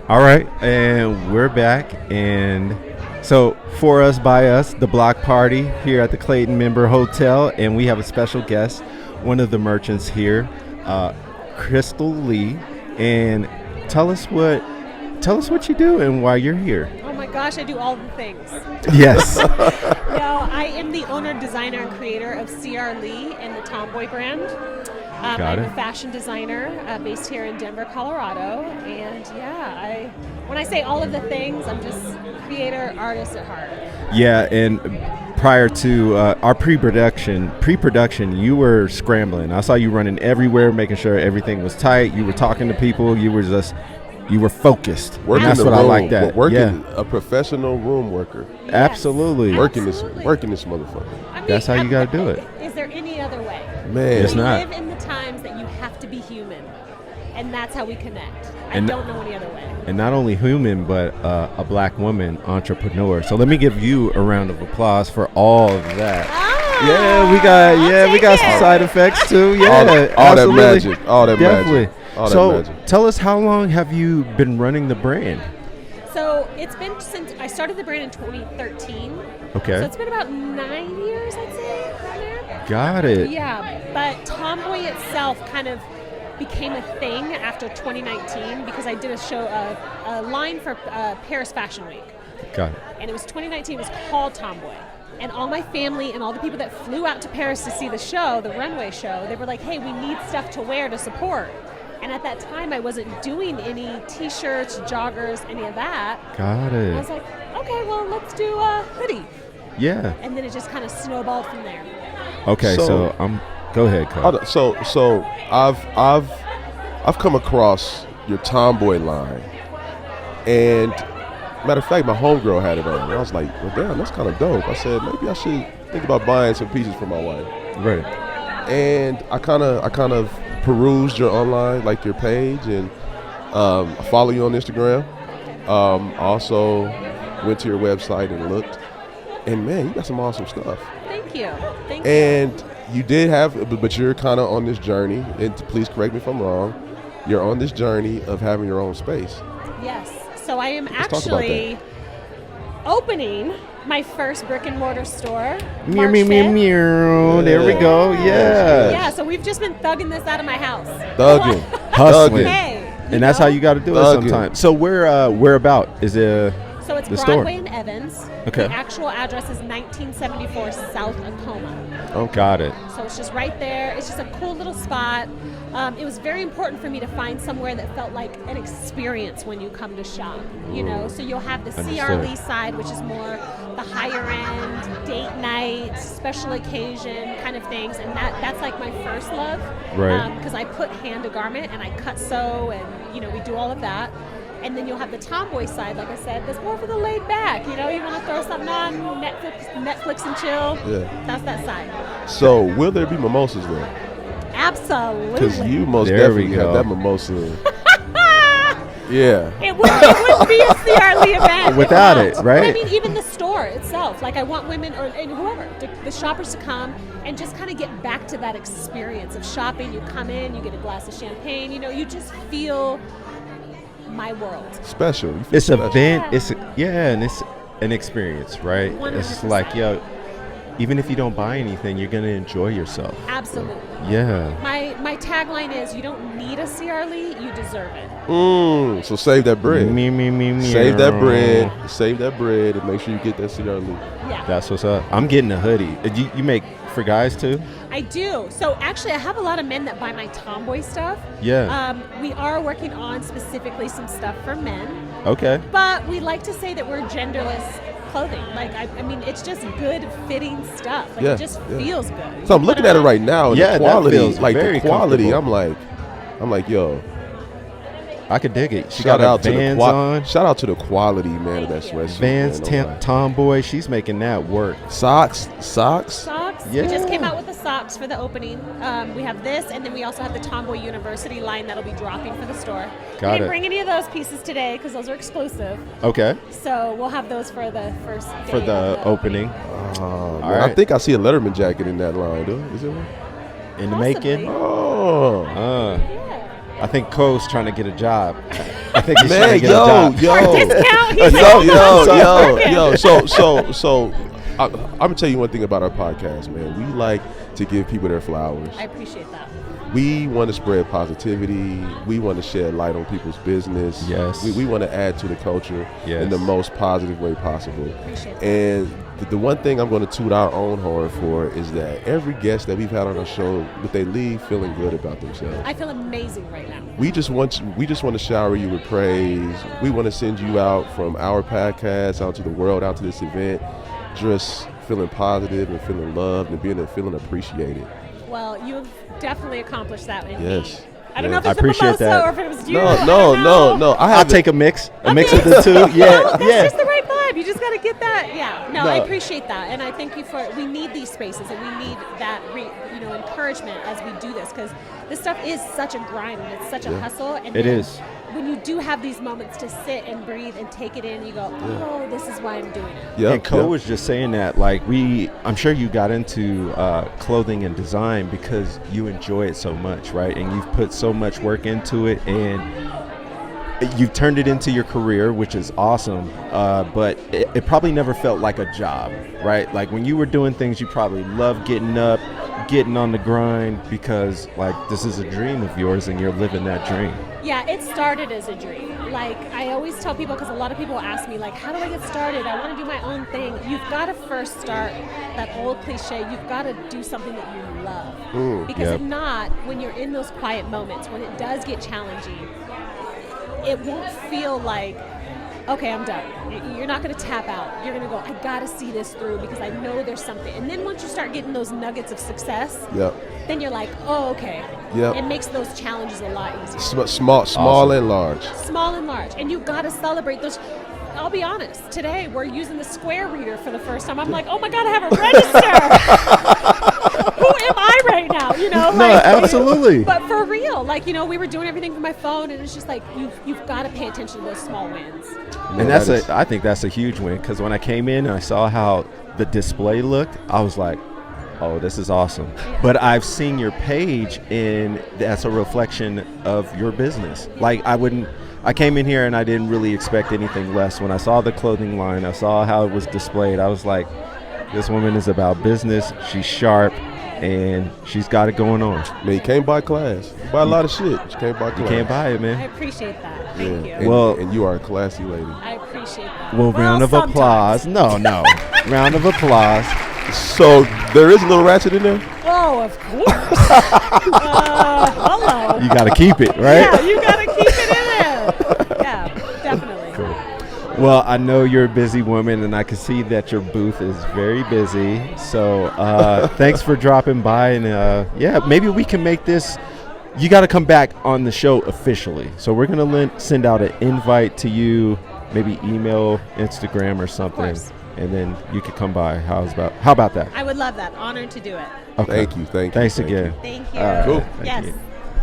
All right, and we're back. And so, for us, by us, the block party here at the Clayton Member Hotel. And we have a special guest, one of the merchants here, Crystal Lee. And tell us what you do and why you're here. Oh my gosh, I do all the things. Yes. No, I am the owner, designer, and creator of CR Lee and the Tomboi brand. I'm a fashion designer based here in Denver, Colorado. And yeah, when I say all of the things, I'm just creator, artist at heart. Yeah, and prior to our pre-production, you were scrambling. I saw you running everywhere, making sure everything was tight. You were talking to people. You were focused. Working that's the what room, I like that. A professional room worker. Yes, Absolutely. Working this motherfucker. I mean, That's how you got to do it. Is there any other way? Man. It's we not. live in the times that you have to be human, and that's how we connect. And- I don't know any other way. And not only human, but a black woman entrepreneur. So let me give you a round of applause for all of that. Ah, we got some side effects too. Yeah, all that absolutely. magic. All that Definitely. magic. All that So magic. tell us, how long have you been running the brand? So it's been since I started the brand in 2013. Okay. So it's been about 9 years, I'd say, around there. Got it. Yeah, but Tomboi itself kind of became a thing after 2019 because I did a line for Paris Fashion Week. Got it. And it was 2019, it was called Tomboi. And all my family and all the people that flew out to Paris to see the show, the runway show, they were like, hey, we need stuff to wear to support. And at that time, I wasn't doing any t-shirts, joggers, any of that. Got I was it. like, okay, well, let's do a hoodie. Yeah. And then it just kind of snowballed from there. Okay. So go ahead, Cole. So I've come across your Tomboy line, and matter of fact, my homegirl had it on. And I was like, well, damn, that's kind of dope. I said maybe I should think about buying some pieces for my wife. Right. And I kind of perused your online, like your page, and I follow you on Instagram. Also went to your website and looked, and man, you got some awesome stuff. Thank you. Thank you. And you did have, but you're kind of on this journey, and please correct me if I'm wrong, you're on this journey of having your own space. Yes. So I am Let's talk about actually opening my first brick and mortar store. Meow, March meow, meow, 5th. meow. There we go. Yeah. Yeah, so we've just been thugging this out of my house. Thugging. Hustling. Hey, And that's how you got to do it Thugging. sometimes. So where about is it? So it's the store. Broadway and Evans. Okay. The actual address is 1974 South Acoma. Oh, got it. So it's just right there. It's just a cool little spot. It was very important for me to find somewhere that felt like an experience when you come to shop. You know, so you'll have the CR Understood. Lee side, which is more the higher end, date night, special occasion kind of things, and that's like my first love. Right. Because I put hand to garment and I cut sew, and we do all of that. And then you'll have the Tomboy side, like I said, that's more for the laid back. You want to throw something on, Netflix and chill. Yeah. That's that side. So will there be mimosas there? Absolutely. Because you most There we definitely go. have that mimosa. Yeah. It wouldn't be a CR Lee event Without if it, not. right? But I mean, even the store itself. Like, I want women and whoever, the shoppers to come and just kind of get back to that experience of shopping. You come in, you get a glass of champagne. You just feel my world. Special. You feel It's an special. event. And it's an experience, right? It's 100%. like, even if you don't buy anything, you're gonna enjoy yourself. Absolutely. Yeah. My tagline is, you don't need a CR Lee, you deserve it. So save that bread. Me. Save that bread. Save that bread and make sure you get that CR Lee. Yeah. That's what's up. I'm getting a hoodie. You make for guys too? I do. So actually, I have a lot of men that buy my Tomboy stuff. Yeah. We are working on specifically some stuff for men, Okay. but we like to say that we're genderless clothing. Like, I mean, it's just good fitting stuff. Like, Yeah, it just yeah. feels good. So I'm looking at it right now, and Yeah, the that quality, feels like very the quality, comfortable. I'm like, yo, I could dig it. She shout got out her to Vans the on. shout out to the quality, man, of that Thank you. sweatsuit. Vans, man, no lie. Tomboy. She's making that work. Socks. Socks. Yeah. We just came out with the socks for the opening. We have this, and then we also have the Tomboi University line that'll be dropping for the store. Got we didn't it. bring any of those pieces today because those are exclusive. Okay. So we'll have those for the first day For the of opening. Man, I right. think I see a Letterman jacket in that line, though. Is it one? In the Possibly. making. Oh, Yeah. I think Cole's trying to get a job. I think he's trying Man, to get a job. Discount. So I'm gonna tell you one thing about our podcast, man. We like to give people their flowers. I appreciate that. We want to spread positivity. We want to shed light on people's business. Yes. We want to add to the culture Yes. in the most positive way possible. Appreciate that. And the one thing I'm going to toot our own horn for is that every guest that we've had on our show, that they leave feeling good about themselves. I feel amazing right now. We just want to shower you with praise. We want to send you out from our podcast out to the world, out to this event, just feeling positive and feeling loved and feeling appreciated. Well, you've definitely accomplished that in Yes. me. I don't know if I it's a appreciate mimosa that. or if it was you. I don't know. No. I'll take a mix of the two. That's Yeah. just the right vibe. You just got to get that. Yeah. No, I No. appreciate that, and I thank you for. We need these spaces, and we need that, encouragement as we do this, because this stuff is such a grind and it's such a hustle. And It then is. When you do have these moments to sit and breathe and take it in, you go, oh, this is why I'm doing it. Yeah. And Co was just saying that, like, I'm sure you got into clothing and design because you enjoy it so much, right? And you've put so much work into it, and you've turned it into your career, which is awesome. But it probably never felt like a job, right? Like when you were doing things, you probably loved getting up, getting on the grind, because like this is a dream of yours and you're living that dream. Yeah, it started as a dream. Like, I always tell people, because a lot of people ask me, like, how do I get started? I want to do my own thing. You've got to first start that old cliche. You've got to do something that you love. Because if not, when you're in those quiet moments, when it does get challenging, it won't feel like, okay, I'm done. You're not going to tap out. You're going to go, I got to see this through because I know there's something. And then once you start getting those nuggets of success, then you're like, oh, okay. It makes those challenges a lot easier. Small Awesome. and large. Small and large. And you got to celebrate those. I'll be honest. Today, we're using the Square Reader for the first time. I'm like, oh my God, I have a register. Who am I right now? No, absolutely. But for real, we were doing everything from my phone, and it's just like you've got to pay attention to those small wins. And I think that's a huge win, because when I came in and I saw how the display looked, I was like, oh, this is awesome. Yeah. But I've seen your page, and that's a reflection of your business. Like I came in here and I didn't really expect anything less. When I saw the clothing line, I saw how it was displayed, I was like, this woman is about business, she's sharp, and she's got it going on. Man, you can't buy class. You buy a lot of shit. You can't buy class. You can't buy it, I man. appreciate that. Thank you. And you are a classy lady. I appreciate that. Well, round of sometimes. applause. No. Round of applause. So there is a little ratchet in there? Oh, of course. Hello. You got to keep it, right? Yeah, you got to keep it in there. Yeah, definitely. Cool. Well, I know you're a busy woman, and I can see that your booth is very busy. So thanks for dropping by. And maybe we can make this. You got to come back on the show officially. So we're going to send out an invite to you, maybe email, Instagram or something. And then you could come by. How about that? I would love that. Honored to do it. Okay. Thank you. Thanks again. Thank you. All right. Cool. Thank Yes. you.